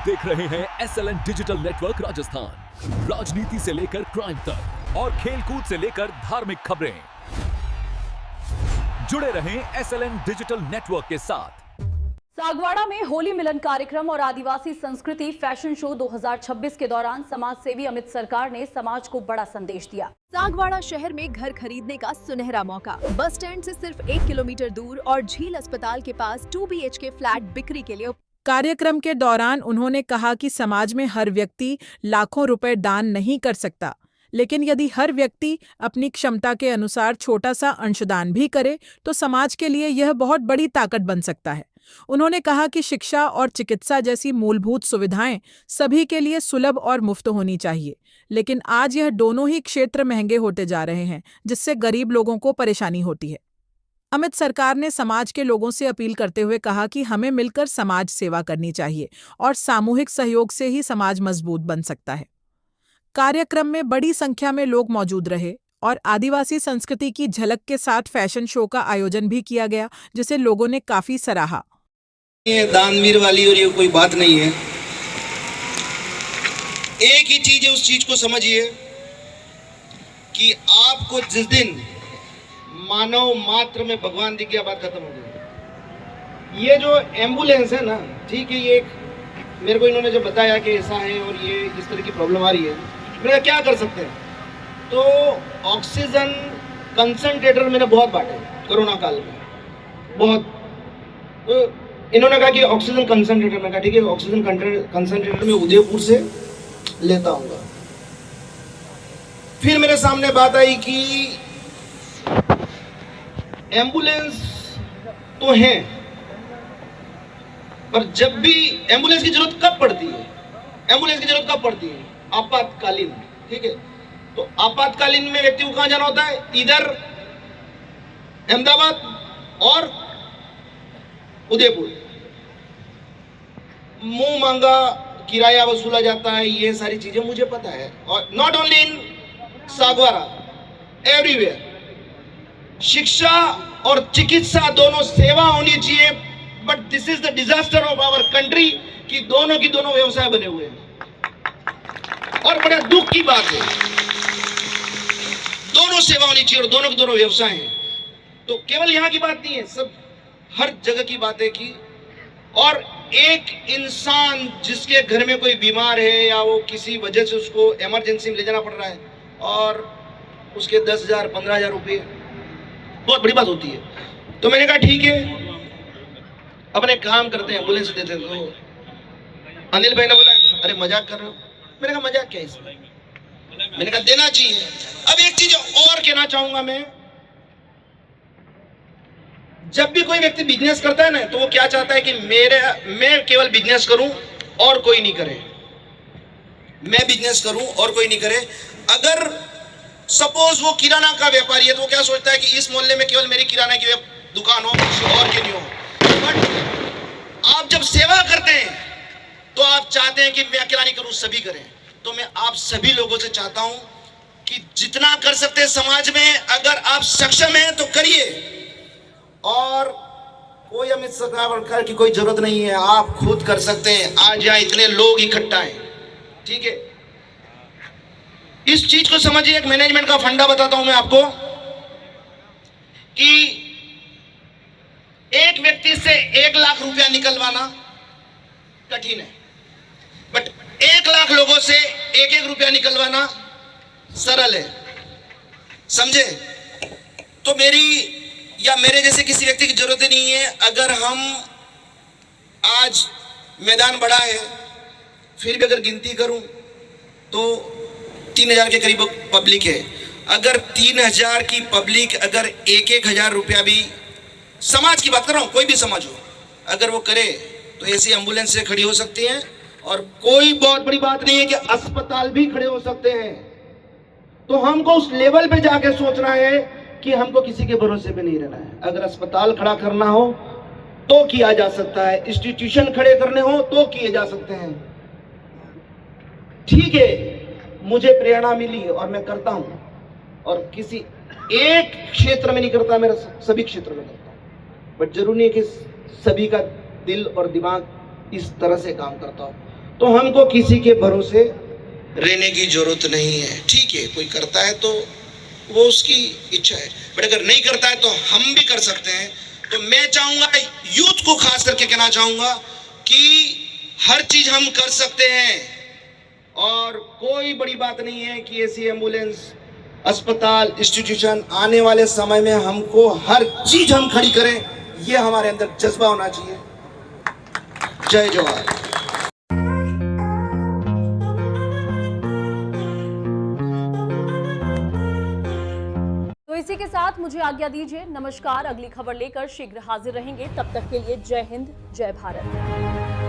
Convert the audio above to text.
आप देख रहे हैं SLN डिजिटल नेटवर्क राजस्थान। राजनीति से लेकर क्राइम तक और खेलकूद से लेकर धार्मिक खबरें। जुड़े रहें SLN डिजिटल नेटवर्क के साथ। सागवाड़ा में होली मिलन कार्यक्रम और आदिवासी संस्कृति फैशन शो 2026 के दौरान समाज सेवी अमित सरकार ने समाज को बड़ा संदेश दिया। सागवाड़ा शहर में घर खरीदने का सुनहरा मौका। बस स्टैंड से सिर्फ 1 किलोमीटर दूर और झील अस्पताल के पास 2 BHK फ्लैट बिक्री के लिए। कार्यक्रम के दौरान उन्होंने कहा कि समाज में हर व्यक्ति लाखों रुपए दान नहीं कर सकता, लेकिन यदि हर व्यक्ति अपनी क्षमता के अनुसार छोटा सा अंशदान भी करे तो समाज के लिए यह बहुत बड़ी ताकत बन सकता है। उन्होंने कहा कि शिक्षा और चिकित्सा जैसी मूलभूत सुविधाएं सभी के लिए सुलभ और मुफ्त होनी चाहिए, लेकिन आज यह दोनों ही क्षेत्र महंगे होते जा रहे हैं, जिससे गरीब लोगों को परेशानी होती है। अमित सरकार ने समाज के लोगों से अपील करते हुए कहा कि हमें मिलकर समाज सेवा करनी चाहिए और सामूहिक सहयोग से ही समाज मजबूत बन सकता है। कार्यक्रम में बड़ी संख्या में लोग मौजूद रहे और आदिवासी संस्कृति की झलक के साथ फैशन शो का आयोजन भी किया गया, जिसे लोगों ने काफी सराहा। ये दानवीर वाली और ये कोई बात नहीं है। एक ही चीज है, उस चीज को समझिए कि आपको जिस दिन मानव मात्र में भगवान दिख गया, बात खत्म हो गई। ये जो एम्बुलेंस है ना, ठीक है, ये एक मेरे को इन्होंने जो बताया कि ऐसा है और ये इस तरह की प्रॉब्लम आ रही है, मैंने क्या कर सकते हैं। तो ऑक्सीजन कंसंट्रेटर मैंने बहुत बांटे कोरोना काल में, बहुत। तो इन्होंने कहा कि ऑक्सीजन कंसंट्रेटर, में कहा ठीक है, ऑक्सीजन कंसंट्रेटर में उदयपुर से लेता हूँगा। फिर मेरे सामने बात आई कि एम्बुलेंस तो है, पर जब भी एम्बुलेंस की जरूरत कब पड़ती है, एम्बुलेंस की जरूरत कब पड़ती है? आपातकालीन, ठीक है। तो आपातकालीन में व्यक्ति को कहां जाना होता है? इधर अहमदाबाद और उदयपुर। मुंह मांगा किराया वसूला जाता है, ये सारी चीजें मुझे पता है। और not only in Sagwara, everywhere. शिक्षा और चिकित्सा दोनों सेवा होनी चाहिए, but this is the disaster of our country कि दोनों की दोनों व्यवसाय बने हुए हैं। और बड़ा दुख की बात है, दोनों सेवा होनी चाहिए और दोनों के दोनों व्यवसाय हैं। तो केवल यहां की बात नहीं है, सब हर जगह की बात है कि और एक इंसान जिसके घर में कोई बीमार है या वो किसी वजह से उसको इमरजेंसी में ले जाना पड़ रहा है और उसके 10,000 15,000 रुपये बहुत बड़ी बात होती है। तो मैंने कहा ठीक है, अपने काम करते हैं, एम्बुलेंस देते हैं। तो अनिल भाई ने बोला अरे मजाक कर रहे हो। मैंने कहा मजाक क्या है इसमें, मैंने कहा देना चाहिए। अब एक चीज और कहना चाहूंगा मैं, जब भी कोई व्यक्ति बिजनेस करता है ना, तो वो क्या चाहता है कि मैं केवल बिजनेस करूं और कोई नहीं करे, मैं बिजनेस करूं और कोई नहीं करे। अगर सपोज वो किराना का व्यापारी है तो वो क्या सोचता है कि इस मोहल्ले में केवल मेरी किराना की दुकान हो, किसी और की नहीं हो। बट आप जब सेवा करते हैं तो आप चाहते हैं कि मैं अकेला नहीं करूं, सभी करें। तो मैं आप सभी लोगों से चाहता हूं कि जितना कर सकते हैं समाज में, अगर आप सक्षम हैं तो करिए। और कोई अमित सरकार की कोई जरूरत नहीं है, आप खुद कर सकते हैं। आज यहाँ इतने लोग इकट्ठा हैं, ठीक है। इस चीज को समझिए, एक मैनेजमेंट का फंडा बताता हूं मैं आपको कि एक व्यक्ति से 1 लाख रुपया निकलवाना कठिन है, बट 1 लाख लोगों से 1-1 रुपया निकलवाना सरल है, समझे। तो मेरी या मेरे जैसे किसी व्यक्ति की जरूरत नहीं है। अगर हम आज मैदान बड़ा है, फिर भी अगर गिनती करूं तो 3,000 के करीब पब्लिक है। अगर 3,000 की पब्लिक अगर 1-1 हजार रुपया भी, समाज की बात कर रहा हूं, कोई भी समाज हो, अगर वो करे तो ऐसी एम्बुलेंस से खड़ी हो सकती हैं। और कोई बहुत बड़ी बात नहीं है कि अस्पताल भी खड़े हो सकते हैं। तो हमको उस लेवल पे जाके सोचना है कि हमको किसी के भरोसे पे नहीं रहना है। अगर अस्पताल खड़ा करना हो तो किया जा सकता है, इंस्टीट्यूशन खड़े करने हो तो किए जा सकते हैं, ठीक है। मुझे प्रेरणा मिली और मैं करता हूं, और किसी एक क्षेत्र में नहीं करता, मेरा सभी क्षेत्र में करता हूं। बट जरूरी है कि सभी का दिल और दिमाग इस तरह से काम करता हो। तो हमको किसी के भरोसे रहने की जरूरत नहीं है। ठीक है, कोई करता है तो वो उसकी इच्छा है, बट अगर नहीं करता है तो हम भी कर सकते हैं। तो मैं चाहूंगा, यूथ को खास करके कहना चाहूंगा कि हर चीज हम कर सकते हैं और कोई बड़ी बात नहीं है कि ऐसी एम्बुलेंस, अस्पताल, इंस्टीट्यूशन आने वाले समय में हमको हर चीज हम खड़ी करें, ये हमारे अंदर जज्बा होना चाहिए। जय जवाहर। तो इसी के साथ मुझे आज्ञा दीजिए। नमस्कार। अगली खबर लेकर शीघ्र हाजिर रहेंगे। तब तक के लिए जय हिंद, जय भारत।